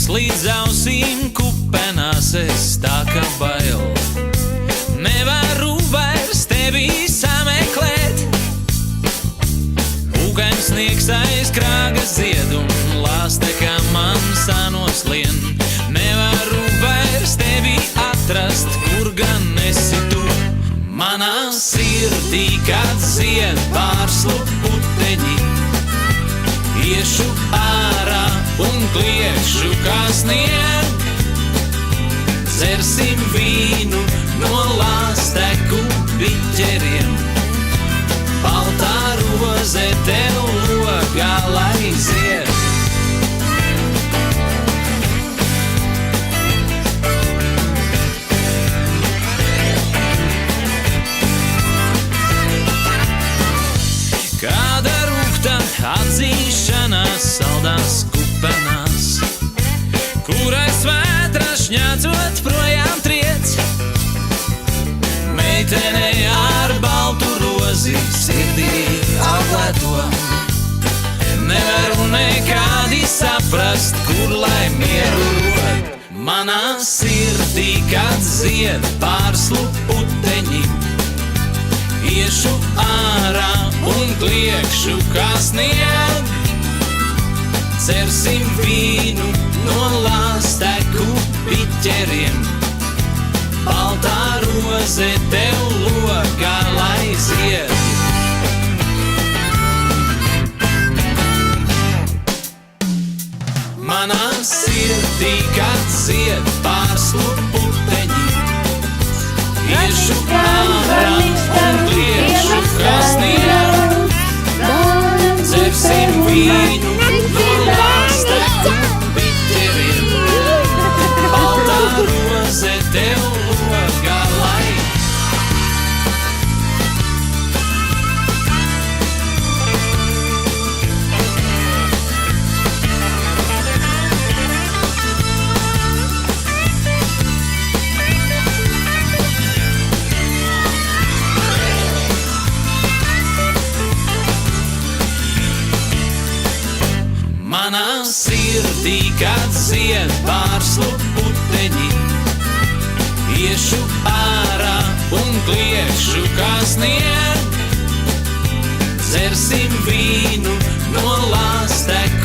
Sirds līdz ausīm kupenās, es tā kā bail. Nevaru vairs tevi sameklēt. Ūkains sniegs aiz krāga zied un lāste, kā man sanoslien. Nevaru vairs tevi atrast, kur gan esi tu. Manā sirdī, kad zied pārslu puteņi, iešu ārā un kliekšu kā snieg. Dzersim vīnu no lāsteku biķeriem, baltā roze tev logā lai zied. Kāda rūgta atzīšanās saldās kupenās, kurai svētra šņācot projām triec. Meitene ar baltu rozi sirdī aplēto, nevaru nekādi saprast, kur lai mieru rod. Manā sirdī, kad zied pārslu puteņi, iešu ārā un kliekšu kā snieg. Dzersim vīnu no lāsteku biķeriem, baltā roze tev logā lai zied. Manā sirdī, kad zied pārslu puteņi, iešu ārā un kliekšu kā snieg. Dzersim vīnu no lāsteku biķeriem, baltā roze tev logā lai. Manā sirdī, kad zied pārslu puteņi, iešu ārā un kliekšu kā snieg. Dzersim vīnu no lāsteku